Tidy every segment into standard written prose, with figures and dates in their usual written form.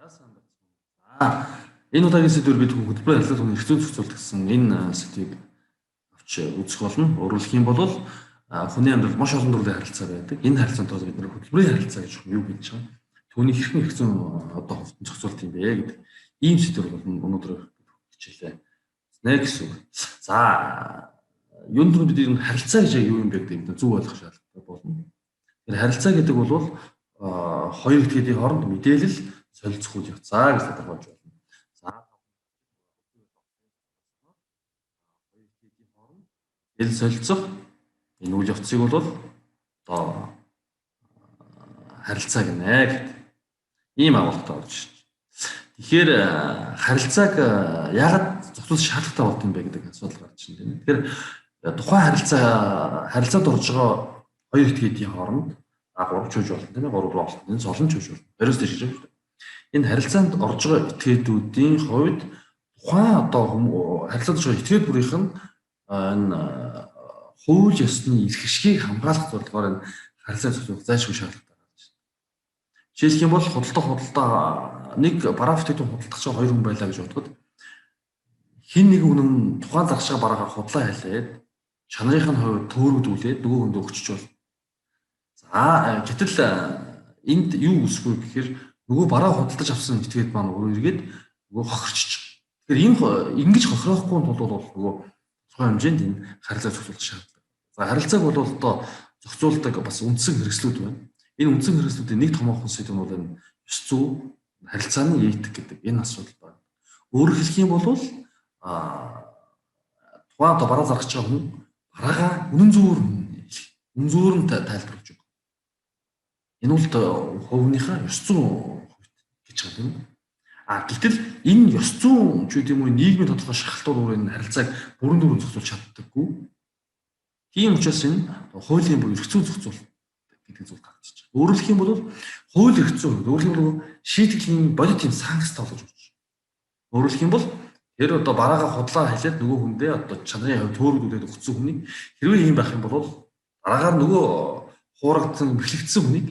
Сайн байна. Энэ удаагийн сэдвээр бид хөтөлбөрийн харилцаа түүний эрх зүйн зохицуулт гэсэн энэ сэдвийг авч үзэх болно. Өөрөөр хэлэх юм бол хүний амьдралд маш олон төрлийн харилцаа байдаг. Энэ харилцаанд бид нэр хөтөлбөрийн харилцаа гэж юу гэж байгаа. Түүний хэрхэн эрх зүйн одоо хөвтөн зохицуулт юм бэ гэдэг ийм сэдвэр бол өнөөдөр хичээлээ. Нэ гэсэн үг. За юунд нь бид энэ харилцаа гэж юу юм бэ гэдэг нь зөв ойлгох шаардлагатай болно. Тэр харилцаа гэдэг бол хоёр итгэлийн хооронд мэдээлэл солилцох үйл явцаа гэж тодорхойлж байна. За хоёр итгэлийн хооронд мэдээлэл солилцох энэ үйл явцыг бол одоо харилцаа гэнэ гэдэг ийм агуулгатай болж байна. Тэгэхээр харилцааг яагаад зохицуулах шаардлагатай болд юм бэ гэдэг асуудал гарч ирж байна. Тэгэхээр тухайн харилцаанд орж байгаа хоёр итгэлийн хооронд 3 ч үж болно тийм ээ 3 руу олсон. Энэ солон ч үж болно. Оройс дэшиж байна. Энэ харилцаанд орж байгаа этгээдүүдийн хувьд тухайн одоо харилцаанд орж байгаа этгээд бүрийнх нь энэ хууль ёсны эрх ашгийг хамгаалах зорилгоор энэ харилцаа зохицуулах зайлшгүй шаардлагатай байна. Жишээлх юм бол худалдаа нэг парафик төвд худалдах чинь хоёр хүн байлаа гэж бодоход хин нэг хүн нь тухайн зарж байгаа бараагаа худлаа хэлээд чанарын хувьд төөрөгдүүлээд нөгөө хүнд өгчөж бол. За гэтэл энд юу үсгүй гэхээр нөгөө бараа худалдаж авсан этгээд маань өөрөө эргээд нөгөө хохирчиж. Тэгэхээр энэ ингэж хохироохгүй тул бол нөгөө тухайн хэмжээнд энэ харилцаа зохицуулах шаардлагатай. За харилцааг бол одоо зохицуулдаг бас үндсэн хэрэгслүүд байна. Энэ үндсэн хэрэгслүүдийн нэг томоохон сэдв нь бол энэ ёс зүй харилцааны этик гэдэг энэ асуудал байна. Өөрөөр хэлэх юм бол тухайн одоо бараа заргаж байгаа хүн бараагаа үнэн зөвөр нь тайлбарлаж өгөх. Энэ бол хувийнхаа ёс зүйн гэж байгаа юм. Гэтэл энэ ёс зүйн ч үгүй юм уу нийгмийн тодорхой шахалтууд энэ харилцааг бүрэн дүрэн зохицуулж чаддаггүй. Тийм учраас энэ хуулийн буюу эрх зүйн зохицуулалт гэдэг зүйл гарч ирж байна. Өөрөөр хэлэх юм бол хууль эрх зүйн өөрөөр хэлбэл шийтгэлийн бодит тийм санкц тоглож өгч. Өөрөөр хэлэх юм бол тэр одоо бараагаа худлаа хэлээд нөгөө хүндээ одоо чанарын хувь төөрөгдүүлээд өгсөн хүнийг хэрвээ ийм байх юм бол дараагаар нөгөө хуурагдсан бэхлэгдсэн хүнийг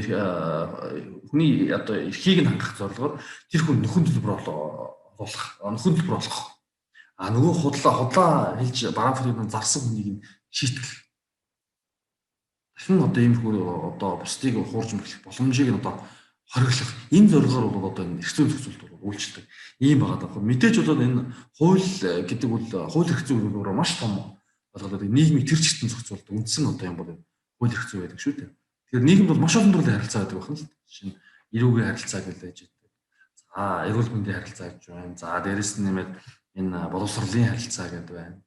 хүний одоо эрхийг нь хангах зорилгоор тэр хүн нөхөн төлбөр олох. Нөгөө худлаа хэлж парафикийг зарсан хүнийг нь шийтгэх. Дахин одоо ийм хөр одоо бусдыг хуурж мэхлэх боломжийг нь одоо хориглох энэ зорилгоор бол одоо энэ эрх зүйн зохицуулалт бол үйлчлдэг. Ийм байгаа даа. Мэдээж бол энэ хууль гэдэг бол хууль эрх зүйн өөрөө маш том болгоод нийгмийн тэр чигтэн зохицуулалт үндсэн одоо юм бол хууль эрх зүй байдаг шүү дээ. Тэгэхээр нийгэмд бол маш олон төрлийн харилцаа байдаг байна л. Жишээ нь эрүүгийн харилцаа гэж байж байдаг. За эрүүл мэндийн харилцаа гэж байна. За дээрэс нь нэмээд энэ боловсролын харилцаа гэдэг байна.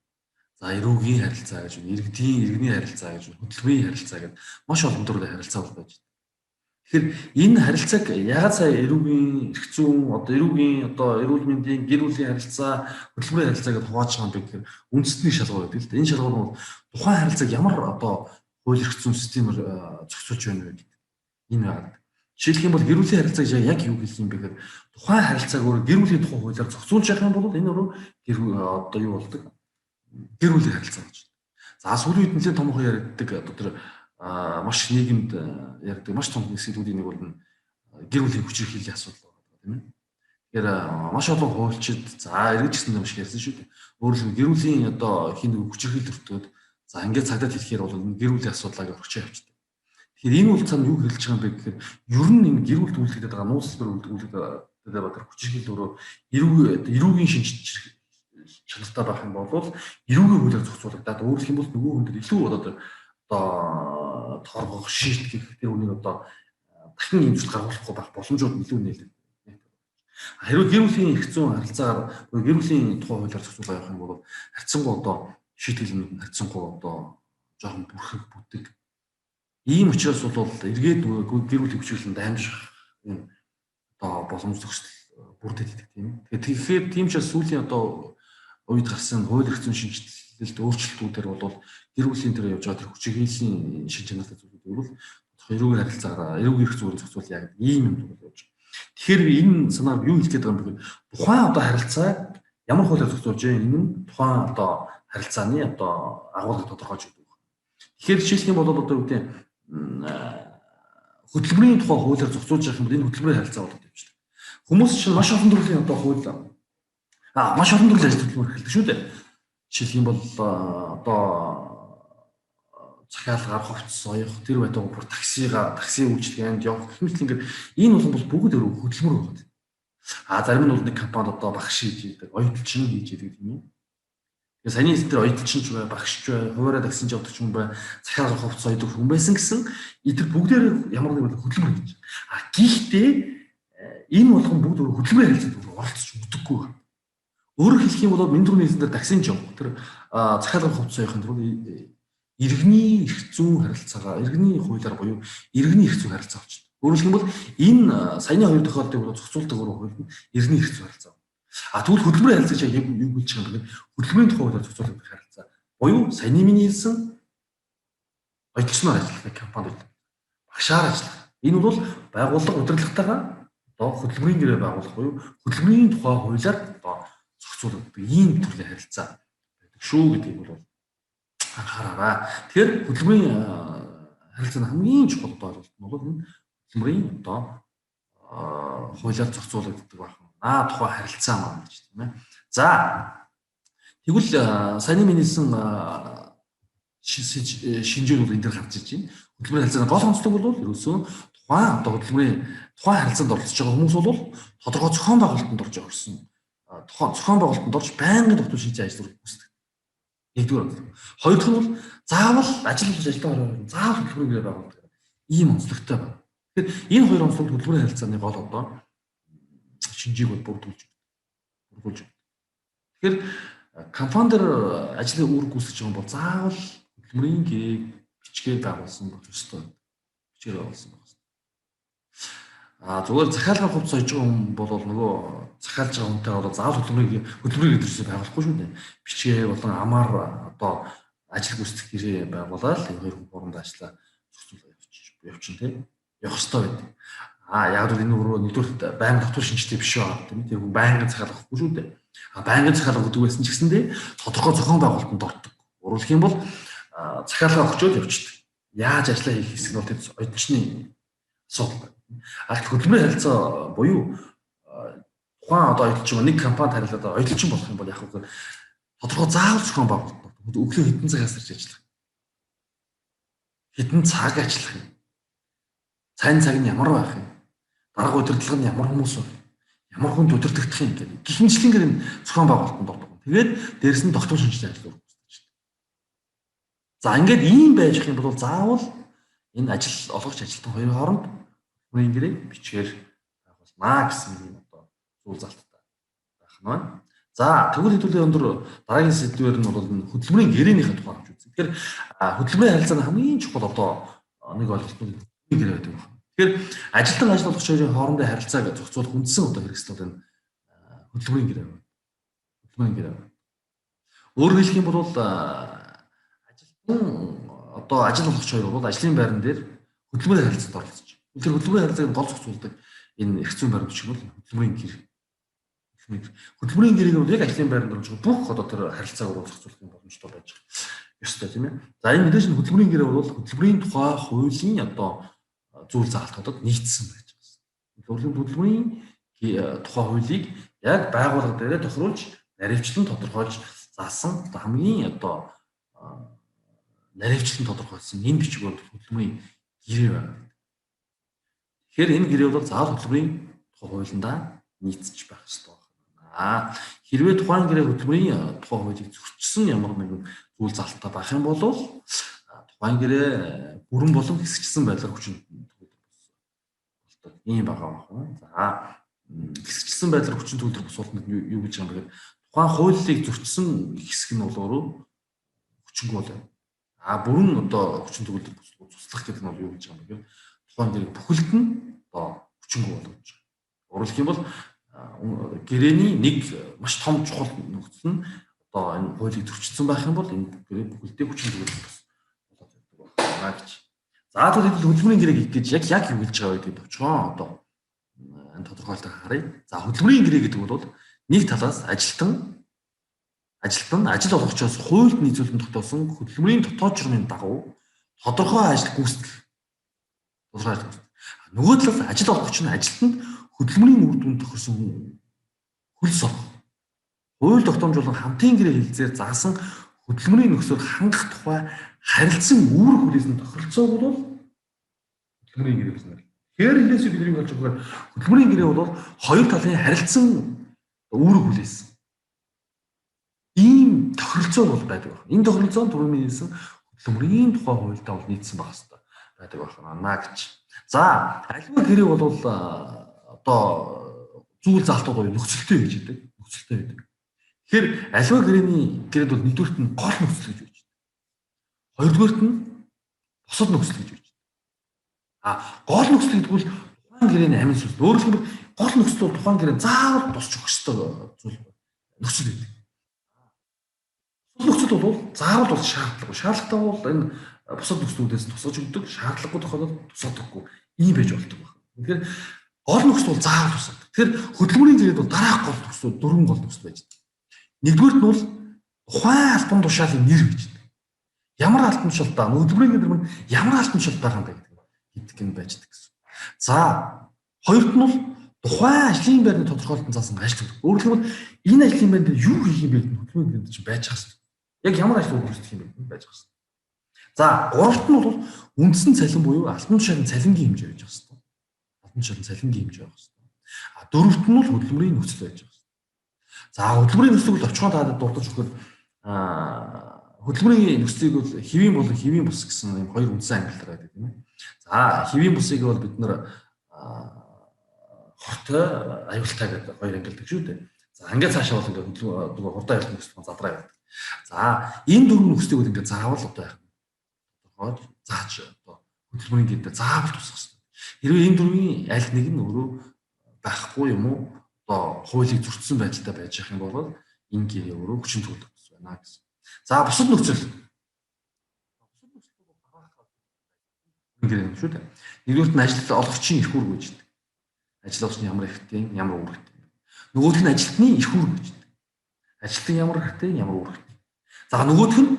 За эрүүгийн харилцаа гэж байна. Иргэний харилцаа гэж байна. Хөтөлбөрийн харилцаа гэдэг маш олон төрлийн харилцаа бол байж байна. Тэгэхээр энэ харилцааг ягаад сая эрүүгийн эрх зүйн одоо эрүүл мэндийн гэр бүлийн харилцаа, хөтөлбөрийн харилцаа гэдээ хувааж байгаа юм бэ гэхээр үндэсний шалгуур байдаг л да. Энэ шалгуур нь тухайн харилцааг ямар одоо хууль эрх зүйн системээр зохицуулж байна вэ гэдэг. Энэ байна. Жишээлх юм бол гэр бүлийн харилцаа гэж яг юу хэлэх юм бэ гэхээр тухайн харилцааг өөр гэр бүлийн тухай хуулиар зохицуулж явах юм бол энэ өөрөө одоо юу болдог? Гэр бүлийн харилцаа болж байна. За сүүлийн үед нэлээд томхон яригддаг одоо тэр маш нийгэмд яригддаг маш том сэдвүүдийн нэг бол гэр бүлийн хүчирхийллийн асуудал байна тийм ээ. Тэгэхээр маш олон хуульчид за эргэжсэн юм шиг ярьсан шүү дээ. Өөрөлдөө гэр бүлийн одоо хин нэг хүчирхийлэл өртөөд за ингээд цагдаад хэлэхээр бол гэр бүлийн асуудлыг орчоо явчихдаг. Тэгэхээр энэ бол цаана юу хэлж байгаа юм бэ гэхээр ер нь энэ гэр бүл үйлдэлтэй байгаа нууц хэлбэр үйлдэлтэй байгаа хүчирхийлэл өөрөө эрүүгийн шинж чанартай байх юм бол эрүүгийн хуулиар зохицуулагдаад өөрөлдөх юм бол нөгөө хүнд илүү одоо торгох шийтгэх тэр үнийг одоо дахин имжлэл гаргуулахгүй байх боломжууд илүү нээлттэй. Хэрвээ гэр бүлийн эрх зүйн харилцаагаар гэр бүлийн тухай хуулиар зохицуулах явах юм бол харьцангуй одоо шийтгэл нь харьцангуй одоо жоохон бүрхэг бүдэг. Ийм учраас бол эргээд гэр бүлийн хүчирлэнд дамжих юм одоо боломж зохицол бүрдээд идэг тийм. Тэгэхээр тийм ч сүүлийн одоо үед гарсан хууль эрх зүйн шинжилэлт өөрчлөлтүүдээр бол гэр бүлийн дээр явж байгаа тэр хүчирхийллийн шин чанартай зүйлүүд бол эрүүгийн харилцаагаар эрүүгийн эрх зүйн зохицуул яг ийм юм бол явж байгаа. Тэгэхээр энэ санаар юу хэлэх гээд байгаа юм бэ гэхээр тухайн одоо харилцааг ямар хуулиар зохицуулж байгаа энэ нь тухайн одоо харилцааны одоо агуулгыг тодорхойлж өгдөг. Тэгэхээр жишээлх юм бол одоо юу гэдэг хөтөлбөрийн тухай хуулиар зохицуулж явах юм бол энэ хөтөлбөрийн харилцаа болоод явж байна. Хүмүүс чинь маш олон төрлийн одоо хууль маш олон төрлийн ажил хөдөлмөр эхэлдэг шүү дээ. Жишээлх юм бол одоо захиалгаар хувцас соёх тэр байдаг бүр такси үйлчилгээнд явах гэх мэт ингээд энэ бол бүгд өөр хөдөлмөр байгаа. Зарим нь бол нэг компанид одоо багш хийж идэг, оюутчин хийж идэг тийм ээ. Тэгээ саяны хэлсэн оюутчин ч бай, багш ч бай, хуваараа таксинд явдаг ч юм бай, захиалгаар хувцас соёдог хүн байсан гэсэн эдгээр бүгдээр ямар нэг хөдөлмөр хийж. Гэхдээ энэ болгон бүгд өөр хөдөлмөрийн хэлцээд оролцож өгдөггүй байна. Өөрөөр хэлэх юм бол миний түрүүний хэлсэн дээр таксинд явах тэр захиалгаар хувцас соёхын тулд иргэний эрх зүйн харилцаагаа иргэний хуулиар буюу иргэний эрх зүйн харилцаа болчихно. Өөрөөр хэлбэл энэ саяны хоёр тохиолдолд бол зохицуулдаг хууль нь иргэний эрх зүйн харилцаа. Тэгвэл хөдөлмөрийн харилцаа чинь юу гэж байгаа юм бэ? Хөдөлмөрийн тухай хуулиар зохицуулдаг харилцаа. Буюу саяны миний хэлсэн оюутнаар ажиллах компанид багшаар ажиллах. Энэ бол байгууллага удирдлагатайгаа одоо хөдөлмөрийн гэрээ байгуулах буюу хөдөлмөрийн тухай хуулиар одоо зохицуулдаг ийм төрлийн харилцаа байдаг шүү гэдгийг бол анхаараарай. Тэгэхээр хөдөлмөрийн харилцааны хамгийн чухал ойлголт нь бол энэ хөдөлмөрийн одоо хуулиар зохицуулагддаг байна. Тухай харилцаа маань гэж тийм ээ. За тэгвэл саяны миний хэлсэн шинжүүд бол энэ дээр гарч иж байна. Хөдөлмөрийн харилцааны гол онцлог бол ерөөсөө тухайн одоо хөдөлмөрийн тухайн харилцаанд оролцож байгаа хүмүүс бол тодорхой зохион байгуулалтанд орж орсон. Тухайн зохион байгуулалтанд орж байнгын тогтмол шийдэж ажиллах үүсдэг. Нэгдүгээр. Хоёрдугаар бол заавал ажил хийж ажиллагаа ороод заавал хөдөлмөрийн байгуулдаг. Ийм онцлогтой байна. Тэгэхээр энэ хоёр онцлог хөдөлмөрийн харилцааны гол одоо шинжийг бол бүрдүүлж байна. Тэгэхээр компани дээр ажлын үүрэг гүйцэтгэж байгаа бол заавал хөдөлмөрийн гээг бичгээр байгуулсан болох ёстой. Бичгээр байгуулсан байх. Зүгээр захиалгаар хувцас сойж байгаа хүн бол нөгөө захиалж байгаа хүнтэй бол заавал хөдөлмөрийн өдрөөсөө байгуулахгүй шүү дээ. Бичгээ болон амаар одоо ажил гүйцэтгэх гэрээ байгуулаад энэ хоёр хүн хооронд ажиллаа зохицуулаад явчихна тийм. Явах ёстой байдаг. Яг л энэ өөрөө нэгдүгээр байнга татвар шинжтэй биш байгаа тийм. Тэр хүн байнгын захиал авахгүй шүү дээ. Байнгын захиал авдаг байсан ч гэсэндээ тодорхой зохион байгуулалтанд ордог. Өөрөлдөх юм бол захиалгаа өгчөөд явчихдаг. Яаж ажиллаа хийх хэсэг нь бол тэр оюутны асуудал. Хөдөлмөрийн харилцаа буюу тухайн одоо оюутчин нэг компанид харилцаад оюутчин болох юм бол яг хөө тодорхой заавал зохион байгуулалт өглөө хэдэн цагаас ирж ажиллах. Хэдэн цаг ажиллах юм. Сайн цаг нь ямар байх юм. Дарга удирдлага нь ямар хүмүүс вэ? Ямар хүнд удирдах юм гэдэг. Гихмичлэнгээр энэ зохион байгуулалтанд ордог. Тэгээд дээрэс нь тогтмол шинжилгээ ажил үргэлжлүүлж байна. За ингээд ийм байж их юм бол заавал энэ ажил олгогч ажилтан хоёрын хооронд хөдөлмөрийн гэрээ бичгээр байгуулнаа гэсэн юм одоо зүйл залттай байх нь байна. За тэгвэл хэдүүлээ өндөр дараагийн сэдвээр нь бол хөдөлмөрийн гэрээнийхээ тухай авч үзье. Тэгэхээр хөдөлмөрийн харилцааны хамгийн чухал одоо нэг ойлголт нь гэрээ байдаг байна. Тэгэхээр ажилтан ажил олгогч хоёрын хоорондын харилцааг зохицуулах үндсэн одоо хэрэгслүүд нь хөдөлмөрийн гэрээ байна. Хөдөлмөрийн гэрээ байна. Өөрөөр хэлэх юм бол ажилтан одоо ажил олгогч хоёр бол ажлын байран дээр хөдөлмөрийн харилцаанд оролцож. Тэр хөдөлмөрийн харилцааг гол зохицуулдаг энэ эрх зүйн баримт шиг бол хөдөлмөрийн гэр. Хөдөлмөрийн гэрээг бол яг ажлын байранд орж бүх одоо тэр харилцааг зохицуулах юм боломжтой байж ёстой тийм ээ. За энэ мэдээж хөдөлмөрийн гэрээ бол хөдөлмөрийн тухай хуулийн одоо зүйл заалтуудад нийцсэн байж байгаа. Хөдөлмөрийн тухай хуулийг яг байгууллага дээрээ тохируулж наривчлан тодорхойлж заасан одоо хамгийн одоо наривчлан тодорхойлсон энэ бичгээр хөдөлмөрийн гэрээ байна. Тэгэхээр энэ гэрээ бол заавал хөдөлмөрийн тухай хуулиндаа нийцэж байх ёстой байна. Хэрвээ тухайн гэрээ хөдөлмөрийн тухай хуулийг зөрчсөн ямар нэгэн зүйл залттай байх юм бол тухайн гэрээ бүрэн болон хэсэгчсэн байдлаар хүчин төгөлдөр ийм байгаа байна. За хэсэгчсэн байдлаар хүчин төгөлдөр босуулна юу гэж юм бэ гэхээр тухайн хуулийг зөрчсөн хэсэг нь бол өөрөө хүчингүй болоо. Бүрэн одоо хүчин төгөлдөр туслах гэдэг нь юу гэж юм бэ гэхээр тухайн гэрээ бүхэлд нь одоо хүчингүй болгож байгаа. Өөрөлдөх юм бол гэрээний нэг маш том чухал нөхцөл нь одоо энэ хуулийг зөрчсөн байх юм бол энэ гэрээ бүхэлдээ хүчин төгөлдөр болоод байдаг байна гэж. За тэгвэл хөдөлмөрийн гэрээг гэж яг юу гэж байгаа вэ гэдэг товчхон одоо энэ тодорхойлолтыг харъя. За хөдөлмөрийн гэрээ гэдэг бол нэг талаас ажилтан ажил олгогчоос хуульд нийцүүлэн тогтоосон хөдөлмөрийн дотоод журмын дагуу тодорхой ажил гүйцэтгэх. Нөгөө талаас ажил олгогч нь ажилтнанд хөдөлмөрийн үр дүнд тохирсон хөлс орох. Хууль тогтоомжуулан хамтын гэрээ хэлэлцээр заасан хөдөлмөрийн нөхцөл хангах тухай харилцан үүрэг хүлээсэн тохиролцоог бол хөдөлмөрийн гэрээ гэсэн. Тэгэхээр хэлээсээ бидний болж байгаа хөдөлмөрийн гэрээ бол хоёр талын харилцан үүрэг хүлээсэн. Ийм тохиролцоо бол байдаг байна. Энэ тохиролцоо нь түрүүний хэлсэн хөдөлмөрийн тухай хуультай бол нийцсэн байх хэрэгтэй байдаг байна гэж. За, аливаа гэрээ бол одоо зүйл залтууд буюу нөхцөлтэй гэж хэлдэг. Нөхцөлтэй байдаг. Тэгэхээр аливаа гэрээд бол нэгдүгürt нь гол нөхцөл гэж үүж байна. Хоёрдугürt нь бусад нөхцөл гэж үүж байна. Гол нөхцөл гэдэг бол тухайн гэрээний амин сүнс. Өөрөөр хэлбэл гол нөхцөл бол тухайн гэрээ заавал тусч өгөх ёстой зүйл нөхцөл гэдэг. Бусад нөхцөл бол заавал бол шаардлагагүй. Шаардлагатай бол энэ бусад нөхцлүүдээс тусгаж өгдөг, шаардлагагүй тохиолдолд тусгаадаггүй ийм байж болдог байна. Тэгэхээр гол нөхцөл бол заавал тусгадаг. Тэгэхээр хөдөлмөрийн гэрээд бол дараах гол нөхцөл, дөрвөн гол нөхцөл байж байна. Нэгдүгürt нь бол тухайн албан тушаалын нэр гэж байна. Ямар албан тушаалтай, хөдөлмөрийн гэрээ нь ямар албан тушаал байгаа юм бэ гэдэг нь байж байгаа гэсэн. За, хоёрт нь бол тухайн ажлын байрны тодорхойлолтон заасан ажил гэдэг. Өөрөөр хэлбэл энэ ажлын байранд юу хийх юм бэ гэдэг нь хөдөлмөрийн гэрээнд чинь байж байгаа юм. Яг ямар ажил үйлчлэх юм бэ гэдэг нь байж байгаа юм. За, гуравт нь бол үндсэн цалин буюу албан тушаалын цалингийн хэмжээ байж байгаа юм. Албан тушаалын цалингийн хэмжээ байх юм. Дөрөвт нь бол хөдөлмөрийн нөхцөл байж байгаа юм. За, хөдөлмөрийн нөхцөлд очихоо таадад дурдж өгөхөд хөдөлмөрийн нөхцөлийг бол хэвийн болон хэвийн бус гэсэн юм хоёр үндсэн ангиллаар байдаг тийм ээ. За, хэвийн бусыг бол бид нэр хортой, аюултай гэдэг хоёр ангилдаг шүү дээ. За, ингээд цаашаа бол ингээд хөдөлмөр хортой аюултай нөхцөл задраа байдаг. За, энэ дөрвөн нөхцөлийг бол ингээд заавал одоо яах вэ? Тодорхойлж зааж одоо хөдөлмөрийн гэрээ заавал тусах хэрэгтэй. Хэрвээ энэ дөрвийн аль нэг нь өөрөө байхгүй юм уу? Одоо хуулийг зөрчсөн байдалтай байж байгаа юм бол энэ гэрээ өөрөө хүчин төгөлөх гэсэн байна гэсэн. За, бусад нөхцөл. Бусад нөхцөл бол гаргах гэрээ юм шүү дээ. Нэгдүгээр нь ажил олгогчийн эрх үүрэг гэж байна. Ажил олгогчны ямар эрхтэй, ямар үүрэгтэй. Нөгөөх нь ажилтны эрх үүрэг гэж байна. Ажилтан ямар эрхтэй, ямар үүрэгтэй. За, нөгөөх нь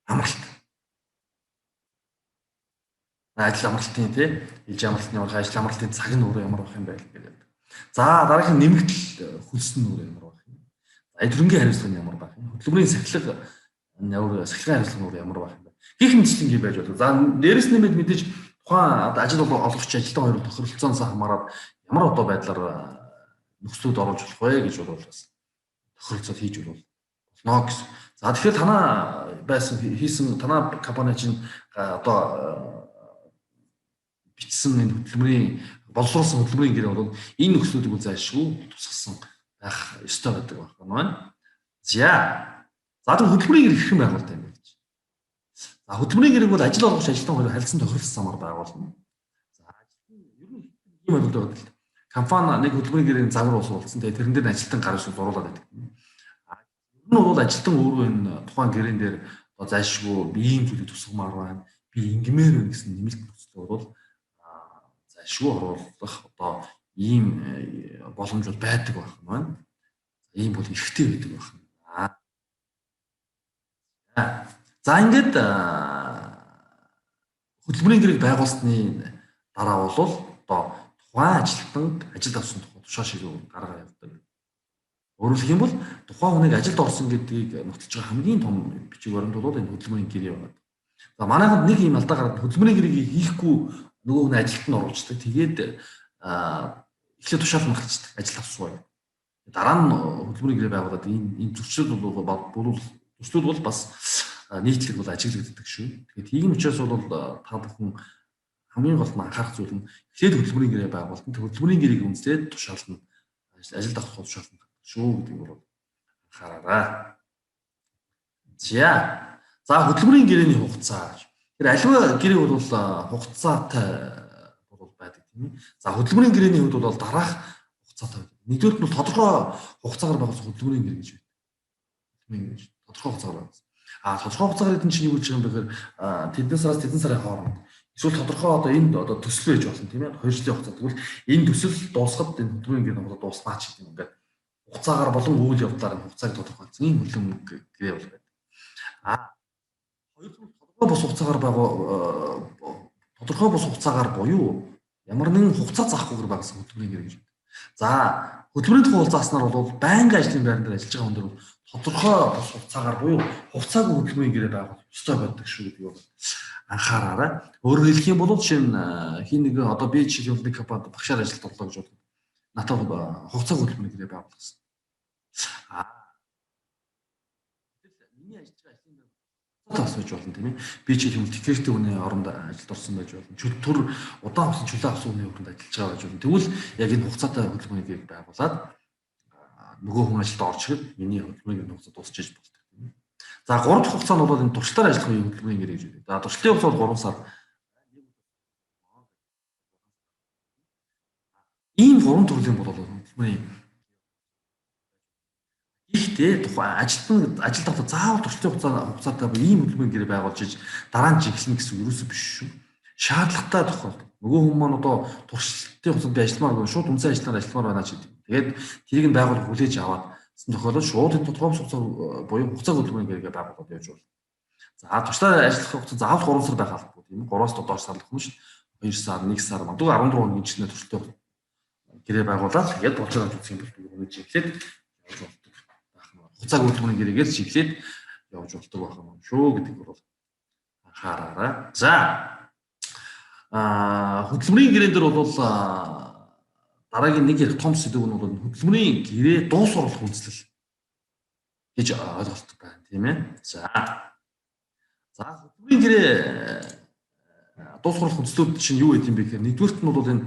амралт. Ажил амралтын тий, ил амралтын ямар ажил амралтын цаг нь өөрөө ямар байх юм бэ гэдэг. За, дараагийн нэмэгдэл хөлс нь өөрөө ямар байх юм. Эдгэрэнгийн хариуцлага нь ямар байх юм. Хөдөлмөрийн сахилга сахилгын хариуцлага нь ямар байх юм бэ. Гэх мэтчлэнгийн байж болов. За, дээрэс нэмээд мэдээж тухайн ажил олгогч ажилтан хоёр тохиролцоонос хамаарат ямар одоо байдлаар нөхцлүүд оруулж болох вэ гэж бол бас тохиролцоо хийж болно гэсэн. За, тэгэхээр танаа хийсэн танаа компани чинь одоо бичсэн энэ хөдөлмөрийн боловсруулсан хөдөлмөрийн гэрээ бол энэ нөхцлүүдийг зайлшгүй тусгасан байх ёстой байдаг байна. За, хөдөлмөрийн гэрээ хэрхэн байгуулдаг юм бэ гэж. За, хөдөлмөрийн гэрээг бол ажил олгогч ажилтан хоёр харилцан тохиролцсон замаар байгуулна. За, ажилтан ер нь ийм ойлголт байдаг л. Компани нэг хөдөлмөрийн гэрээний загвар уулсан. Тэгээ тэрэн дээр ажилтан гар иш оруулаад байдаг. Ер нь бол ажилтан өөрөө энэ тухайн гэрээн дээр одоо зайлшгүй би ийм зүйлийг тусгамаар байна. Би ингэмээр байна гэсэн нэмэлт нөхцөл бол зайлшгүй оруулах одоо ийм боломж бол байдаг байна. Ийм бол эрхтэй байдаг байна. За, ингээд хөдөлмөрийн гэрээг байгуулсны дараа бол одоо тухайн ажилтнанд ажил авсан тухай тушаа шийдвэр гаргаа явуулдаг. Өөрөөр хэлэх юм бол тухайн хүнийг ажилд орсон гэдгийг нотолж байгаа хамгийн том бичиг баримт бол энэ хөдөлмөрийн гэрээ байна. За, манайхад нэг ийм алдаа гараад хөдөлмөрийн гэрээг хийхгүй нөгөө хүн ажилтнанд оруулцдаг. Тэгээд эхлээд тушаал мартчихдаг ажил авсгүй. Дараа нь хөдөлмөрийн гэрээ байгуулад энэ зөрчлөл бол бас нийтлэг бол ажиглагддаг шүү. Тэгээд ийм учраас бол та бүхэн хамгийн гол нь анхаарах зүйл нь эхлээд хөдөлмөрийн гэрээ байгуулсан. Хөдөлмөрийн гэрээг үндэслээд тушаална. Ажилд авах тушаална шүү гэдгийг бол анхаараарай. За, хөдөлмөрийн гэрээний хугацаа. Тэгэхээр аливаа гэрээ бол хугацаатай бол байдаг тийм ээ. За, хөдөлмөрийн гэрээний хувьд бол дараах хугацаатай байдаг. Нэгдүгээр нь тодорхой хугацаагаар байгуулсан хөдөлмөрийн гэрээ гэж байдаг. Тодорхой хугацаагаар байгуулсан. Тодорхой хугацаагаар гэдэг нь чинь юу гэж юм бэ гэхээр тэдэн сараас тэдэн сарын хооронд эсвэл тодорхой одоо энд одоо төсөл байж болно тийм ээ. 2 жилийн хугацаа. Тэгвэл энэ төсөл дуусахад энэ хөдөлмөрийн гэрээ бол дуусмаа ч гэдэг юм ингээд хугацаагаар болон үйл явдлаар хугацааг тодорхойлсон ийм хөдөлмөрийн гэрээ бол байдаг. Хоёрдугаар тодорхой бус хугацаагаар буюу ямар нэгэн хугацаа заахгүйгээр байгуулсан хөдөлмөрийн гэрээ гэж байна. За хөдөлмөрийн тухай уулзааснаар бол байнгын ажлын байран дээр ажиллаж байгаа хүн дээр тодорхой бус хугацаагаар буюу хугацаагүй хөдөлмөрийн гэрээ байгуулах ёстой байдаг шүү гэдэг юу анхаараарай. Өөрөөр хэлэх юм бол жишээ нь хин нэг одоо би жишээ нь нэг компанид багшаар ажилд орлоо гэж бодоход надад хугацаагүй хөдөлмөрийн гэрээ байгуулах гэсэн. Миний ажиллаж байгаа ажлын тас байж болно тийм ээ. Би ч юм техниктэй хүний оронд ажилд орсон байж болно. Түр удаан хугацаанд чөлөө авсан хүний оронд ажиллаж байгаа байж болно. Тэгвэл яг энэ хугацаатай хөдөлмөрийн гэрээ байгуулад нөгөө хүн ажилд орж ирээд миний хөдөлмөрийн хугацаа дуусчихж болдог тийм ээ. За 3 дахь хугацаа нь бол энэ туршлагаар ажиллах үеийн хөдөлмөрийн гэрээ гэж үүдэг. За туршлагын хугацаа бол 3 сар. Ийм 3 төрлийн бол хөдөлмөрийн ихтэй тухайн ажил давтал заавал туршлагын хугацаатай ийм хөдөлмөрийн гэрээ байгуулж иж дараа нь жиглэнэ гэсэн юу биш шүү. Шаардлагатай тохиолдолд нөгөө хүн маань одоо туршлагын хугацаанд би ажилламаар шууд үнсэн ажиллаар ажилламаар байна ч гэдэг. Тэгээд тэрийг нь байгуулах хүлээж аваад тохиолдолд шууд энэ тодорхой хугацаа буюу хугацаа хөдөлмөрийн гэрээ байгуулад явж болно. За туршлагаар ажиллах хугацаа заавал 3 сар байх албагүй тийм ээ. 3-аас 7 сар л хүн шүү. 2 сар, 1 сар, магадгүй 14 хоногийн жишээ туршлагын гэрээ байгуулаад тэгээд болж байгаа зүйлсийн бүлтгийг өгөөж чиглээд явж болдог. Хугацааг хөдөлмөрийн гэрээгээр чиглээд явж болдог байх юм шүү гэдэг бол анхаараарай. За хөдөлмөрийн гэрээн дээр бол дараагийн нэг ярих том сэдв нь бол хөдөлмөрийн гэрээ дуус оруулах үндэслэл гэж ойлголт байна тийм ээ. За хөдөлмөрийн гэрээ дуус оруулах үндэслэлүүд чинь юу гэдэм бэ гэхээр нэгдүгээрт нь бол энэ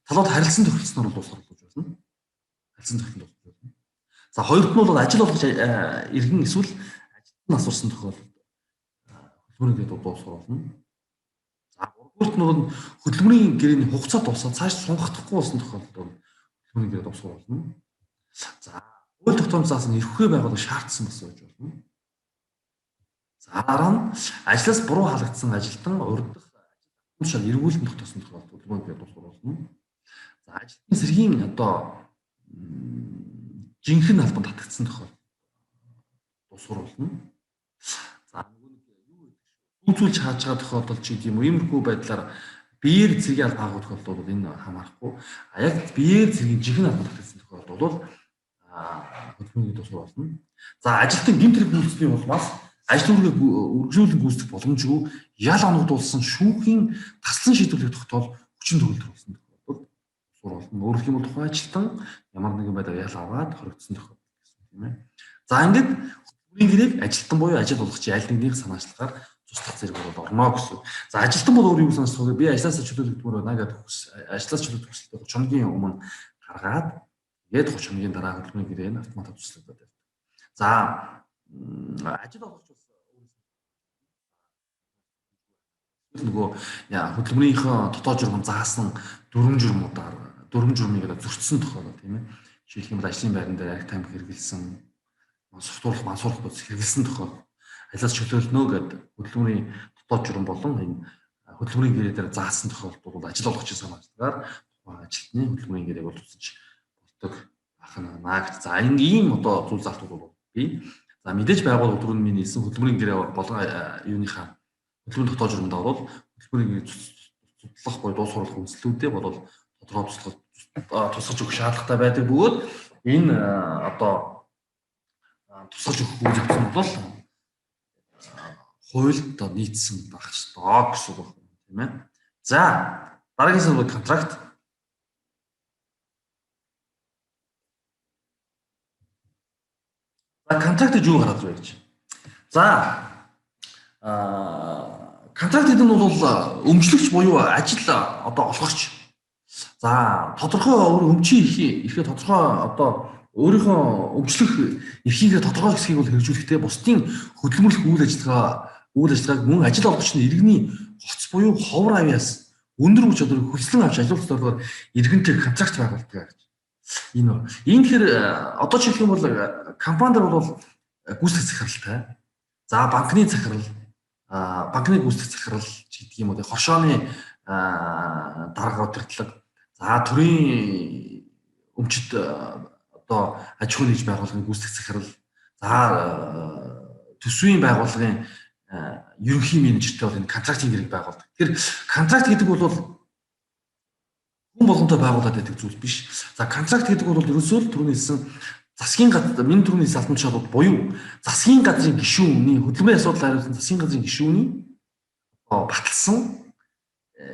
талууд харилцан тохиролцсноор бол дуус оруулах болно. Харилцан тохирол болно. За хоёрт нь бол ажил олгож иргэн эсвэл ажилтны асуурсан тохиолдолд хөдөлмөрийн гэрээ дуус оруулна. За гуравт нь бол хөдөлмөрийн гэрээний хугацаа дуусаад цааш сунгахгүй болсон тохиолдолд хөдөлмөрийн гэрээ дуус оруулна. За үйл тогтоомж заасан эрхвээ байгуулах шаардсан бас байж болно. За дараа нь ажлаас буруу халагдсан ажилтан урддах ажил эргүүлэн тогтоосон тохиолдолд хөдөлмөрийн гэрээ дуус оруулна. За ажилтны сэргийн одоо жинхэнэ албанд татагдсан тохиолдолд дуус оруулна. За нөгөө нэг юу гэдэг зүүцүүлж хааж байгаа тохиолдолд ч гэдэг юм уу иймэрхүү байдлаар биеэр зэргийн албан хаагах тохиолдолд бол энэ хамаарахгүй. Яг биеэр зэргийн жинхэнэ албанд татагдсан тохиолдолд бол хөдөлмөрийн дуус оруулна. За ажилтны гэмт хэрэг гүйцэтгэхийн улмаас ажил үргээ үргэлжлүүлэн гүйцэтгэх боломжгүй ял оногдуулсан шүүхийн таслан шийдвэрлэх тогтоол хүчин төгөлдөр болсон тохиолдолд суруулна. Өөрөөр хэлбэл тухайн ажилтан ямар нэгэн байдлаар ял аваад хоригдсон тохиолдол гэсэн тийм ээ. За ингээд хөдөлмөрийн гэрээг ажилтан буюу ажил олгогчийн аль нэгнийх санаачлагаар туслах зэрэг бол орно гэсэн. За ажилтан бол өөр юу санах вэ? Би ажлаасаа чөлөөлөгдмөр байна гэдэг ажлаас чөлөөлөх хүсэлтэй 30 хоногийн өмнө гаргаад тэгээд 30 хоногийн дараа хөдөлмөрийн гэрээ нь автомат туслагдаад байна. За ажил олгогч бас нөгөө хөдөлмөрийнхөө дотоод журмын заасан дүрм журмыг зөрчсөн тохиолдол тийм ээ. Жишээлх юм бол ажлын байран дээр арх тамхи хэрэгэлсэн, сувтуурлах, мансуурлах бодис хэрэгэлсэн тохиолдол ажлаас чөлөөлнө гэдэг хөдөлмөрийн дотоод журам болон энэ хөдөлмөрийн гэрээ дээр заасан тохиолдол бол ажил олгогчийн санаачлагаар ажилтны хөдөлмөрийн гэрээг бол тусаж болдог ахнаа гэж. За энэ ийм одоо зүйл залтууд бол бий. За мэдээж байгууллага өдрөнд миний хэлсэн хөдөлмөрийн гэрээ болон юуныхаа хөдөлмөрийн дотоод журамд бол хөдөлмөрийн судлах буюу дуус оруулах үндэслэлүүдээ бол тодорхой тусгаж өгөх шаардлагатай байдаг бөгөөд энэ одоо тусгаж өгөх үйл явц бол хуульд нийцсэн байх ёстой гэсэн үг байна тийм ээ. За дараагийн зүйл контракт. За контракт гэж юу хараад байна гэж. За контракт гэдэг нь бол өмчлөгч буюу ажил одоо олгогч. За тодорхой өмчийн эрхээ тодорхой одоо өөрийнхөө өмчлөх эрхийгээ тодорхой хэсгийг бол хэрэгжүүлэхдээ бусдын хөдөлмөрлөх үйл ажиллагааг мөн ажил олгогчны иргэний хоц буюу ховор авьяас өндөр хүч чадварыг хөлслөн авч ажилуулах зорилгоор иргэнтэй контракт байгуулдаг гэж. Энэ тэгэхээр одоо ч хэлэх юм бол компанид бол гүйцэтгэх захиралтай. За банкны захирал, банкны гүйцэтгэх захирал гэдэг юм уу хоршооны дарга удирдлага, за төрийн өмчит одоо аж ахуйн нэгж байгууллагын гүйцэтгэх захирал, за төсвийн байгууллагын ерөнхий менежертэй бол энэ контрактын гэрээг байгуулдаг. Тэгэхээр контракт гэдэг бол хүн болгонтой байгуулад байдаг зүйл биш. За контракт гэдэг бол ерөөсөө л түрүүний хэлсэн засгийн газар миний түрүүний хэлсэн албан тушаалууд буюу засгийн газрын гишүүний хөдөлмөрийн асуудал хариуцсан засгийн газрын гишүүний баталсан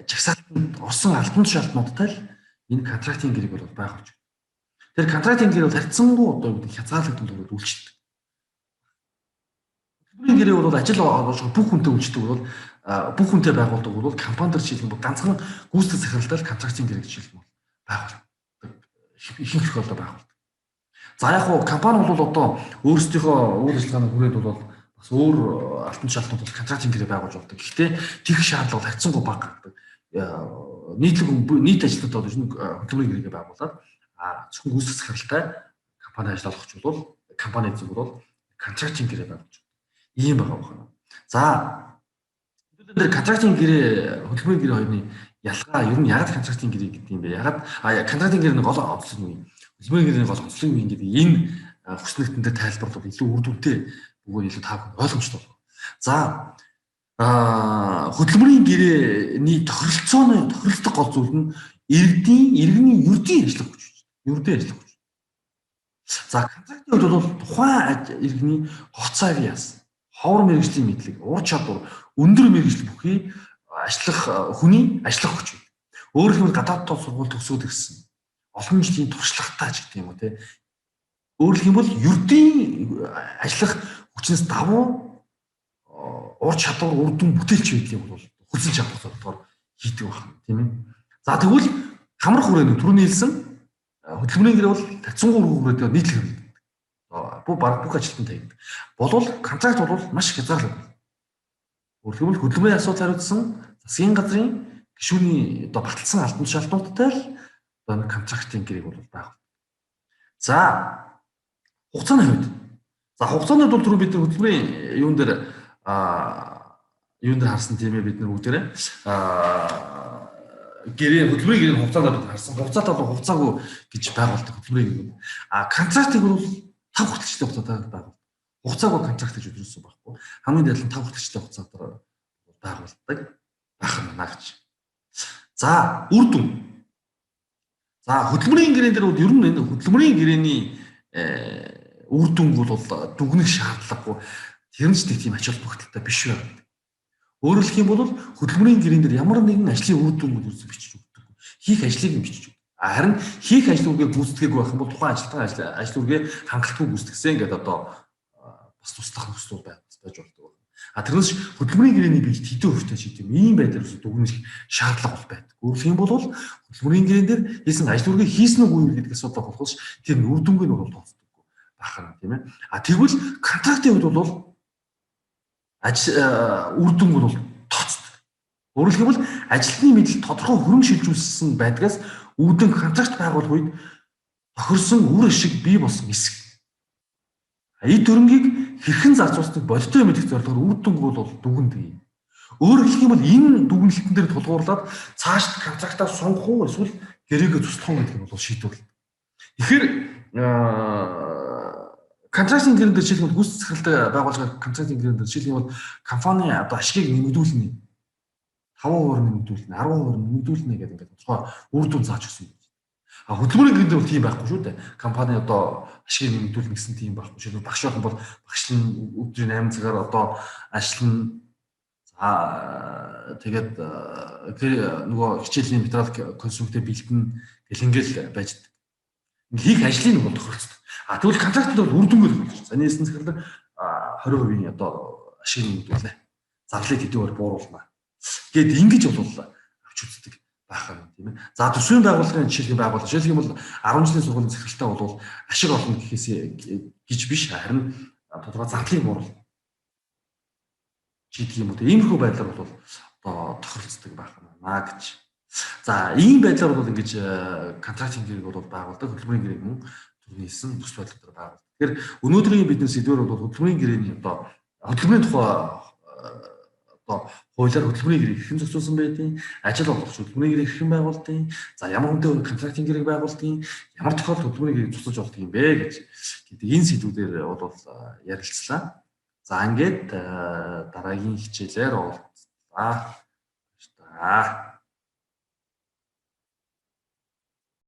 жагсаалтанд орсон албан тушаалтнуудтай л энэ контрактын гэрэг бол байгуулж байна. Тэр контрактын гэрэг бол харьцангуй одоо юу гэдэг хязгаарлагдсан төгрөгөд үйлчилдэг. Хөдөлмөрийн гэрээ бол ажил олгож бүх хүнтэй үйлчилдэг бол бүх хүнтэй байгуулдаг бол компанид жишээлбэл бол ганцхан гүйцэтгэх захиралтай контрактын гэрэг жишээлбэл байгуулдаг. Ихэнх тохиолдолд байгуулдаг. За яг хуу компани бол одоо өөрсдийнхөө үйл ажиллагааны хүрээд бол бас өөр алтан шалтнууд бол контрактын гэрээ байгуулж болдог. Гэхдээ тех шаардлага бол харьцангуй бага гардаг. Нийт ажилтнууд бол хөдөлмөрийн гэрээгээ байгуулад зөвхөн гүйцэтгэх захиралтай компани ажиллах бол компани эзэг бол контрактын гэрээ байгуулж байна. Ийм байгаа байна. За хэдүүлэн дээр контрактын гэрээ хөдөлмөрийн гэрээ хоёрын ялгаа ер нь ягаад контрактын гэрээ гэдэг юм бэ? Ягаад контрактын гэрээ гол онцлог нь хөдөлмөрийн гэрээний гол онцлог нь гэдэг энэ хүснэгтэн дээр тайлбарлал илүү үр дүнтэй бөгөөд илүү та бүхэнд ойлгомжтой болно. За хөдөлмөрийн гэрээний тохиролцох гол зүйл нь иргэний ердийн ажиллах хүч. Ердийн ажиллах хүч. За контрактын хувьд бол тухайн иргэний хоцоог яасан. Ховор мэргэжлийн мэдлэг, ур чадвар, өндөр мэргэжил бүхий ажиллах хүний ажиллах хүч. Өөрөөр хэлбэл гадаад тоо сургууль төгсөөд ирсэн. Олон жилийн туршлагатай ч гэдэг юм уу те. Өөрөөр хэлбэл ердийн ажиллах хүчнээс давуу ур чадвар, үр дүн бүтээлч байдлыг бол хөлсөлж авах зорилгоор хийдэг байна, тийм ээ. За тэгвэл хамрах хүрээний түрүүний хэлсэн хөдөлмөрийн гэрээ бол тацсангүй хүрээтэй нийтлэг бүх ажилтнууд тавьдаг. Болвол контракт бол маш хязгаарлалт. Өөрөлдвөл хөдөлмөрийн асуудал хариуцсан засгийн газрын гишүүний одоо баталсан албан тушаалтнуудтай л одоо контрактын гэрээг бол байгуулдаг. За хугацааны хувьд. За хугацааны хувьд түрүү бид нар хөдөлмөрийн юун дээр харсан тийм ээ бид нар бүгдээрээ хөдөлмөрийн гэрээ хугацаанд харсан. Хугацаатай бол хугацаагүй гэж байгуулдаг хөдөлмөрийн гэрээ. Контрактыг бол 5 хүртэлчтэй хугацаатай байгуулдаг. Хугацаагүй контракт гэж өдрөөсөө байхгүй. Хамгийн дээд нь 5 хүртэлчтэй хугацаатай байгуулдаг байх нь наа гэж. За үр дүн. За хөдөлмөрийн гэрээн дээр бол ер нь энэ хөдөлмөрийн гэрээний үр дүнг бол дүгнэх шаардлагагүй тэрнч тийм ач холбогдолтой биш байна. Өөрөөр хэлэх юм бол хөдөлмөрийн гэрээн дээр ямар нэгэн ажлын үр дүнг үзэж бичиж өгдөг. Хийх ажлыг нь бичиж өгдөг. Харин хийх ажил үргээ гүйцэтгэгээгүй байх юм бол тухайн ажил үргээ хангалтгүй гүйцэтгсэн гэдэг одоо бас туслах нөхцөл байж болдог. Тэрнээс хөдөлмөрийн гэрээний биелэлт хэдэн хувьтай ч гэдэм ийм байдлаар дүгнэх шаардлага бол байдаг. Өөрөөр юм бол хөдөлмөрийн гэрээн дээр хийсэн ажил үргээ хийсэн үгүй юу гэдэг асуудал болохоос тэр үр дүнг нь бол тооцдоггүй байна, тийм ээ. Тэгвэл контрактын хувьд бол үр дүнг бол тооцдог. Өөрөөр хэлбэл ажилтны мэдээлэл тодорхой хөрөнгө шилжүүлсэн байдгаас үүдэн контракт байгуулах үед тохирсон үр ашиг бий болсон эсэг. Эд хөрөнгийг хэрхэн зарцуулсныг бодиттой мэдэх зорилгоор үр дүнг бол дүгнэдэг. Өөрөөр хэлэх юм бол энэ дүгнэлтэн дээр тулгуурлаад цаашд контрактаа сунгах уу эсвэл гэрээгээ туслах уу гэдэг нь бол шийдвэрлэдэг. Тэгэхээр контрактын гэрээнд жишээлбэл гүйцэтгэх захиралтай байгууллагын контрактын гэрээнд жишээлбэл компани одоо ашгийг нэмэгдүүлнэ. 5% нэмэгдүүлнэ, 10% нэмэгдүүлнэ гэдэг ингээд тодорхой үр дүн зааж өгсөн. Хөдөлмөрийн гэрээнд бол тийм байхгүй шүү дээ. Компани одоо ашгийг нэмэгдүүлнэ гэсэн тийм байхгүй. Жишээлбэл багш байх юм бол багш нь өдрийн 8 цагаар одоо ажиллана. Тэгээд нөгөө хичээлийн материал конструктэд бэлтэн гэл ингээл байж байгаа. Хийх ажлын бол тохиролцдог. Тэгвэл контрактанд бол үр дүнгээр тохиролцдог. Саний хэлсэн захирал 20% одоо ашиг нэмэгдүүлнэ. Зарлыг хэдийгээр бууруулна. Гэт ингэж бол авч үздэг байх юм тийм ээ. За төсвийн байгууллагын жишээлбэл байгууллага жишээлх юм бол 10 жилийн сургуулийн захиралтай бол ашиг олно гэхээс гэж биш харин тодорхой зарлыг бууруулна. Жийдэг юм уу. Иймэрхүү байдлаар бол одоо тохиролцдог байх юм аа гэж. За ийм байдлаар бол ингэж контрактын гэрээг бол байгуулдаг. Хөдөлмөрийн гэрээг мөн түрүүний хэлсэн төс байдлаар байгуулдаг. Тэгэхээр өнөөдрийн бидний сэдвэр бол хөдөлмөрийн гэрээний одоо хөдөлмөрийн тухай одоо хуулиар хөдөлмөрийн гэрээг хэрхэн зохицуулсан байдгийг, ажил олгогч хөдөлмөрийн гэрээг хэрхэн байгуулдгийг, за ямар хүнтэй контрактын гэрээг байгуулдгийг, ямар тохиолдолд хөдөлмөрийн гэрээг цуцлаж болдог юм бэ гэж гэдэг энэ сэдвүүдээр бол ярилцлаа. За ингээд дараагийн хичээлээр уулзлаа.